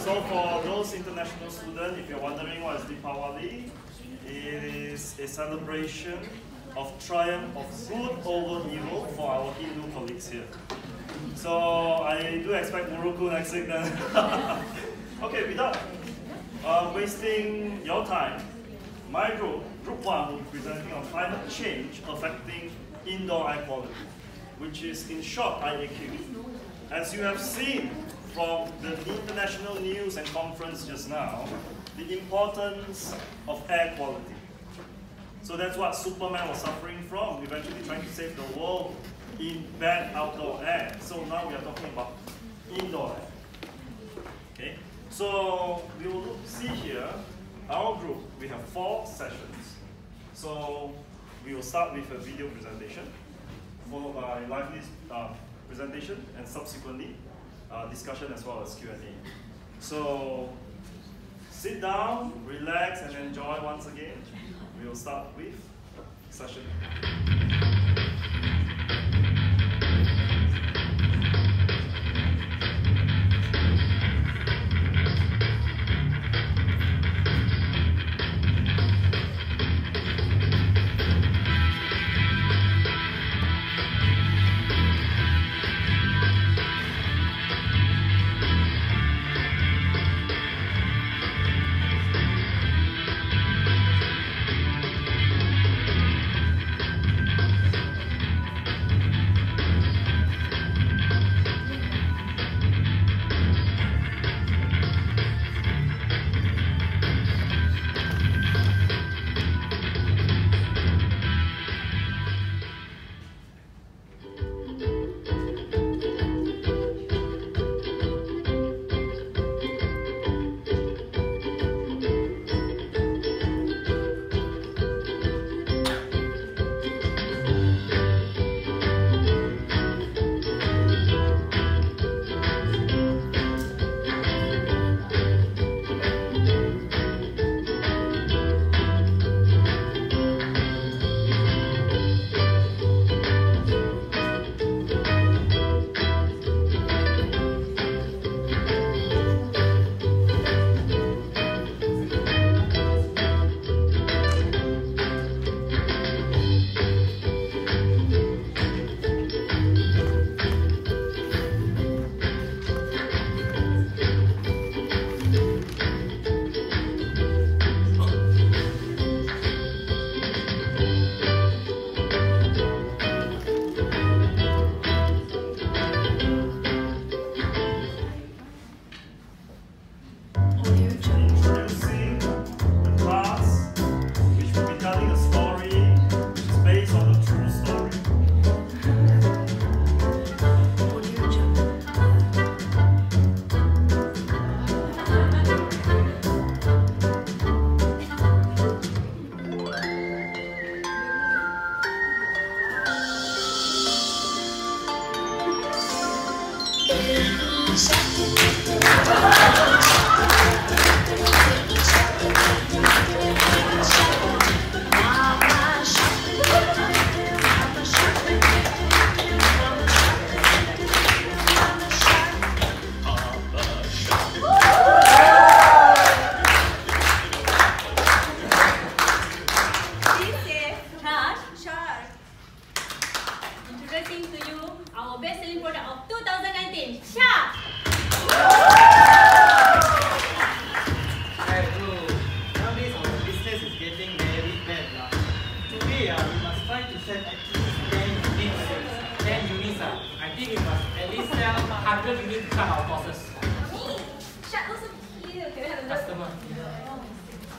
So for those international students, if you're wondering what is Deepawali, it is a celebration of triumph of good over evil for our Hindu colleagues here. So I do expect Muruku next week then. Okay, without wasting your time, my group 1, will be presenting on climate change affecting indoor air quality, which is in short IAQ. As you have seen from the international news and conference just now, the importance of air quality. So that's what Superman was suffering from, eventually trying to save the world in bad outdoor air. So now we are talking about indoor air. Okay? So we will see here, our group, we have 4 sessions. So we will start with a video presentation, followed by a lively presentation, and subsequently discussion as well as Q&A. So sit down, relax, and enjoy once again. We will start with session.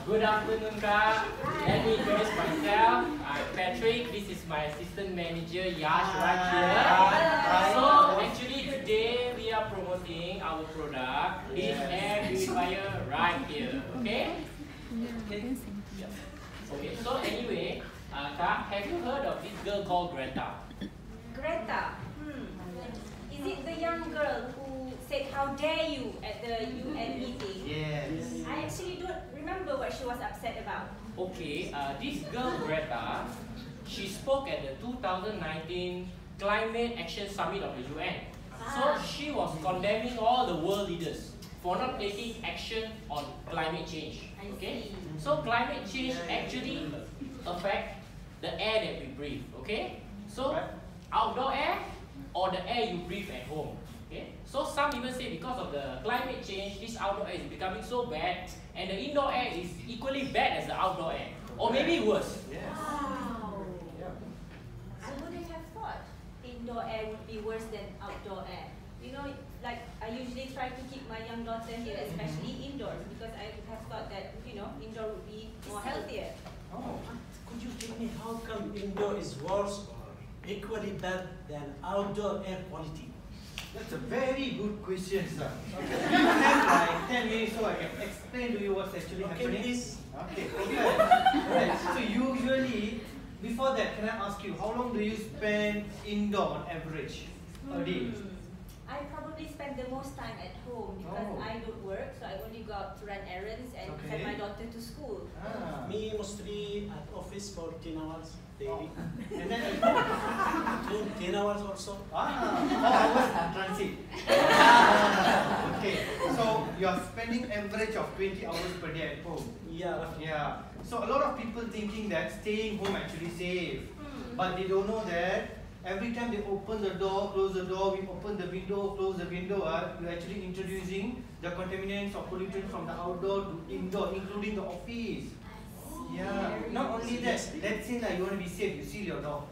Good afternoon, Kak. Let me introduce myself. I'm Patrick. This is my assistant manager, Yash, right here. So, actually today we are promoting our product, this air purifier right here. Okay? Okay, so anyway, Kak, have you heard of this girl called Greta? Greta? Is it the young girl who said how dare you at the UN meeting? Yes. I actually don't remember what she was upset about. Okay, this girl Greta, she spoke at the 2019 Climate Action Summit of the UN. So she was condemning all the world leaders for not taking action on climate change. I Okay, see. so climate change actually affect the air that we breathe. Okay, so outdoor air or the air you breathe at home. Okay, so some even say because of the climate change, this outdoor air is becoming so bad, and the indoor air is equally bad as the outdoor air, or maybe worse. Wow. I wouldn't have thought indoor air would be worse than outdoor air. You know, like I usually try to keep my young daughter here, especially indoors, because I have thought that, you know, indoor would be more healthier. Oh, could you tell me how come indoor is worse or equally bad than outdoor air quality? That's a very good question, sir. Okay. You have like 10 minutes so I can explain to you what's actually happening. Please. Okay, alright. So usually, before that, can I ask you, how long do you spend indoor on average a day? I probably spend the most time at home because Oh. I don't work, so I only go out to run errands and Okay. send my daughter to school. Ah. Me mostly at office for 10 hours daily. And then at home? 10 hours also. Hours in transit. Okay, so you are spending average of 20 hours per day at home. Yeah, roughly. Yeah. So a lot of people thinking that staying home actually safe, but they don't know that every time they open the door, close the door, we open the window, close the window, you're actually introducing the contaminants or pollutants from the outdoor to indoor, including the office. Yeah. Not only that, let's say like you want to be safe, you seal your door,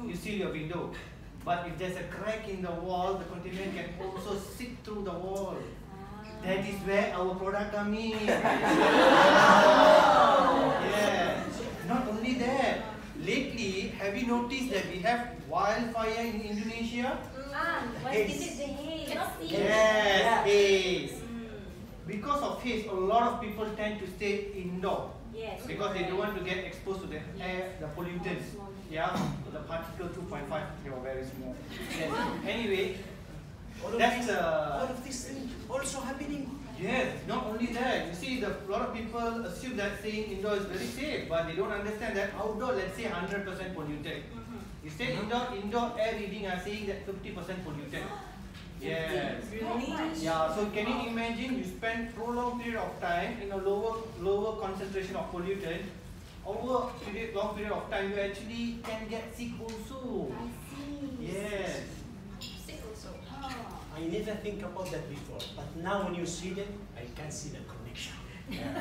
you seal your window. But if there's a crack in the wall, the contaminant can also seep through the wall. That is where our product comes in. Yeah. Not only that, lately, have you noticed that we have wildfire in Indonesia? What is it? The haze. Cannot see. Yes, haze. Because of haze, a lot of people tend to stay indoor. Yes. Because they don't want to get exposed to the air, the pollutants. Yeah, the particle 2.5, they were very small. Yes. Anyway, that's all of these things also happening. yes, not only that. You see, a lot of people assume that staying indoor is very safe, but they don't understand that outdoor, let's say 100% polluted. You stay indoor air reading are saying that 50% polluted. Yes. Really? Yeah, so can you imagine you spend prolonged period of time in a lower concentration of pollutant, over long period of time you actually can get sick also. I see. Yes. Sick also. I never think about that before, but now when you see it, I can see the connection. Before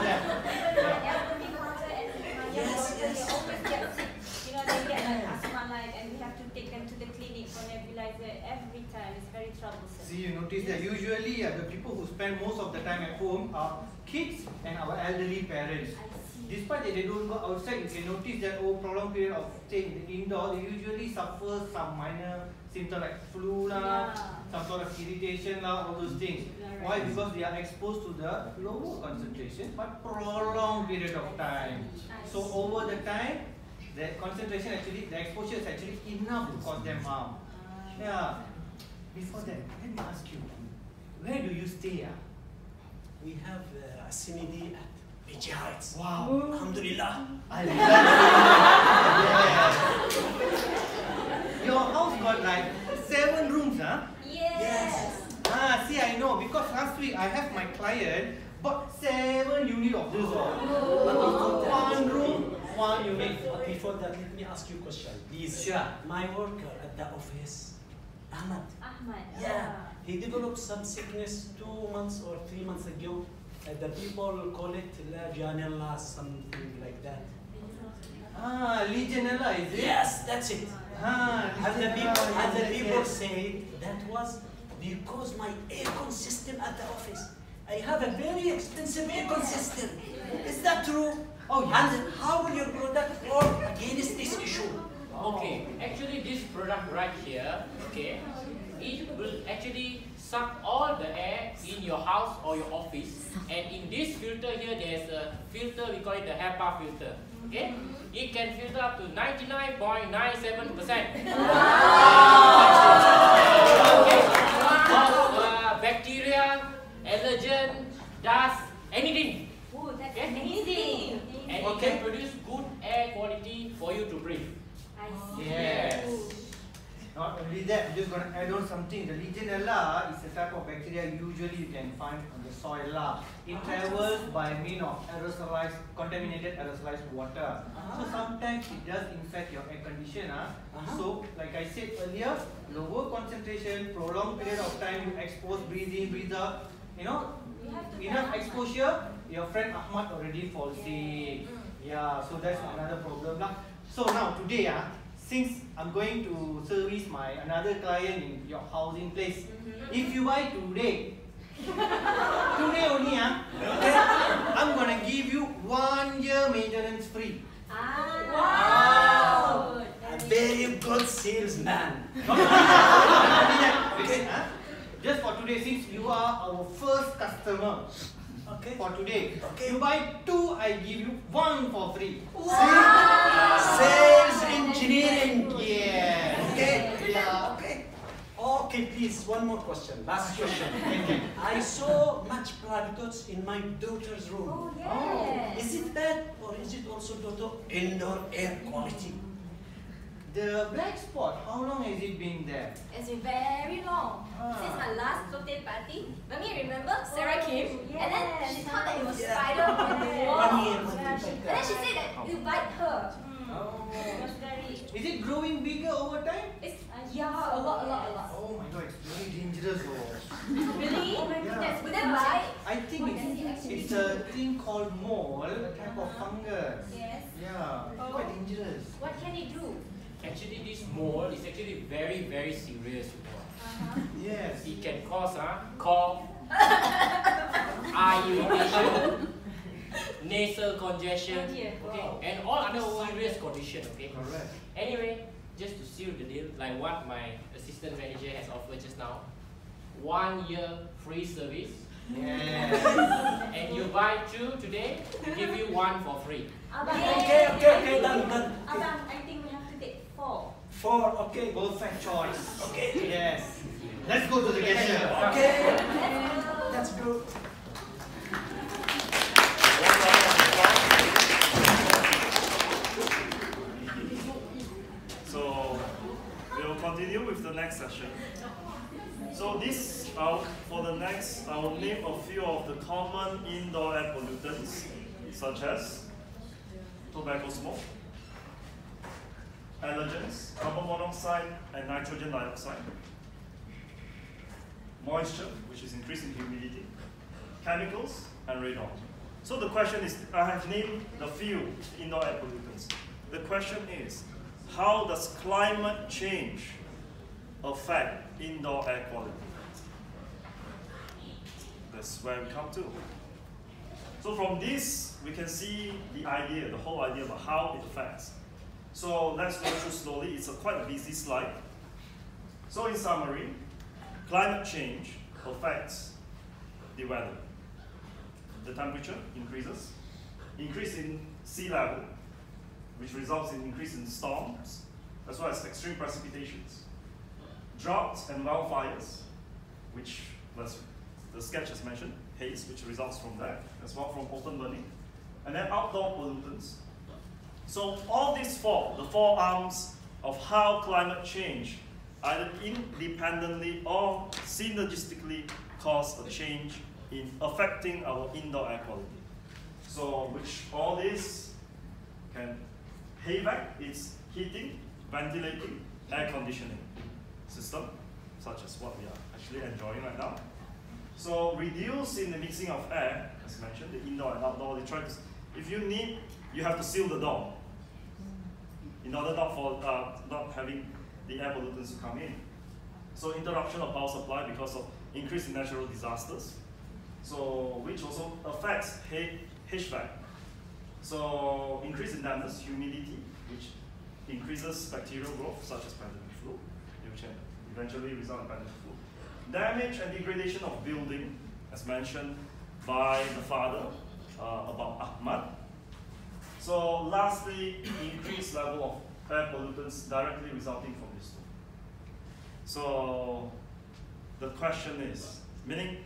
that. My elderly mother and my young daughter, they always get sick. You know, they get like asthma-like, and we have to take them to the clinic for nebulizer every time. It's very troublesome. See, you notice that usually the people who spend most of the time at home are kids and our elderly parents. I see. Despite that they don't go outside, you can notice that over prolonged period of staying indoor, they usually suffer some minor symptoms like flu lah, some sort of irritation lah, all those things. Yeah, Why? right. Because they are exposed to the lower concentration but prolonged period of time. So over the time, the concentration actually, the exposure is actually enough to cause them harm. Yeah. Before that, let me ask you, where do you stay? We have a CMD at PG Heights. Wow. Alhamdulillah. I love it. Your house got like 7 rooms, huh? Yes. See, I know because last week I have my client bought 7 units of this. 1 room, 1 unit. Before that, let me ask you a question, please. Sure. My worker at the office, Ahmad. Ahmad. Yeah, he developed some sickness 2 months or 3 months ago. The people call it Legionella, something like that. Legionella, is it? Yes, that's it. And the people say that was because my aircon system at the office. I have a very expensive aircon system. Is that true? Oh, yes. And how will your product work against this issue? Okay, actually this product right here, okay, it will actually suck all the air in your house or your office, and in this filter here there's a filter, we call it the HEPA filter, okay? It can filter up to 99.97%. Okay, of bacteria, allergen, dust, anything. Oh, that's Okay. amazing. And it can produce good air quality for you to breathe. I see. Yes. Not only that, I'm just going to add on something. The Legionella is a type of bacteria usually you can find on the soil. It travels by means of contaminated aerosolized water. So sometimes it does infect your air condition. So, like I said earlier, lower concentration, prolonged period of time you expose, breathe in, breathe out. Enough exposure, your friend Ahmad already falls sick. Yeah, so that's another problem. So now today, since I'm going to service my another client in your housing place, if you buy today only, I'm gonna give you 1 year maintenance free. Wow! A very good salesman. Just for today, since you are our first customer. Okay. For today, Okay. you buy 2, I give you 1 for free. Wow. Sales engineering. Yeah. Okay. Yeah. Okay. Okay, please, one more question. Last question. I saw much black dots in my daughter's room. Oh, yes. Is it that, or is it also due to indoor air quality? The black spot, how long has it been there? It's been very long. Since my last birthday party, Mummy, remember? Sarah came and then she thought that it was Yeah. spider on the wall. 1 year. And then she said that you bite her. It was very... Is it growing bigger over time? It's yeah, a lot. Oh my god, it's very dangerous. Really? Oh my Yeah. goodness. Would that bite? I think it's a thing called mole, a type of fungus. Yes. Yeah, it's quite dangerous. What can it do? Actually, this mole is actually very, very serious. Yes. It can cause cough, eye irritation, nasal congestion, Oh dear. okay, and all other serious conditions. Okay. Correct. Anyway, just to seal the deal, like what my assistant manager has offered just now, 1 year free service. Yes. And you buy 2 today, we give you 1 for free. Abang, Okay, done. Abang, I think we have to take 4. 4, okay. Perfect choice. Okay. Yes. Let's go to the cashier. Okay. That's good. So we'll continue with the next session. So this for the next, I will name a few of the common indoor air pollutants, such as tobacco smoke, allergens, carbon monoxide and nitrogen dioxide, moisture, which is increasing humidity, chemicals, and radon. So the question is, I have named the few indoor air pollutants. The question is, how does climate change affect indoor air quality? That's where we come to. So from this, we can see the idea, the whole idea about how it affects. So let's go through slowly. It's a quite a busy slide. So in summary, climate change affects the weather. The temperature increases, increase in sea level, which results in increase in storms, as well as extreme precipitations. Droughts and wildfires, which the sketch has mentioned, haze, which results from that, as well from open burning. And then outdoor pollutants. So all these the 4 arms of how climate change, either independently or synergistically, cause a change in affecting our indoor air quality. So which all this can HVAC is heating, ventilating, air conditioning system, such as what we are actually enjoying right now. So reduce in the mixing of air, as mentioned, the indoor and outdoor. They try to, if you need, you have to seal the door in order not having the air pollutants to come in. So interruption of power supply because of increase in natural disasters. So which also affects HVAC. So increase in dampness, humidity, which increases bacterial growth, such as pandemic flu, which can eventually result in pandemic flu. Damage and degradation of building, as mentioned by the father about Ahmad. So lastly, increased level of air pollutants directly resulting from this too. So the question is, meaning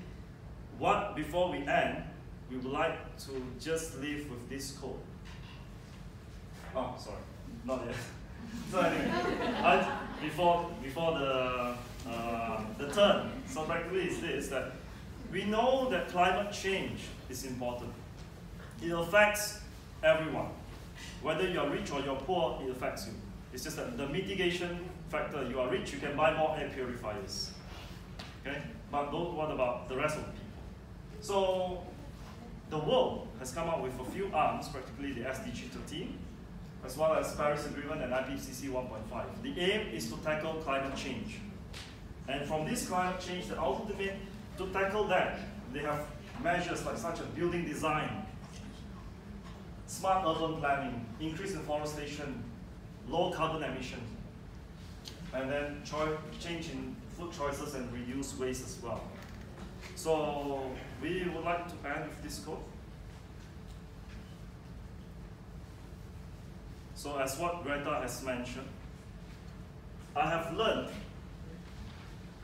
what before we end, we would like to just leave with this quote. Oh, sorry, not yet. So anyway, before the turn, so practically is this, that we know that climate change is important. It affects everyone. Whether you are rich or you're poor, it affects you. It's just that the mitigation factor, you are rich, you can buy more air purifiers. Okay? But what about the rest of the people? So the world has come up with a few arms, practically the SDG 13, as well as Paris Agreement and IPCC 1.5. The aim is to tackle climate change. And from this climate change, the ultimate, to tackle that, they have measures like such as building design, smart urban planning, increase in forestation, low carbon emission, and then change in food choices and reduce waste as well. So we would like to end with this quote. So as what Greta has mentioned, I have learned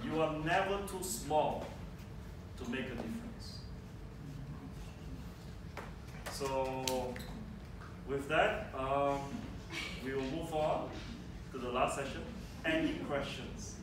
you are never too small to make a difference. So with that, we will move on to the last session. Any questions?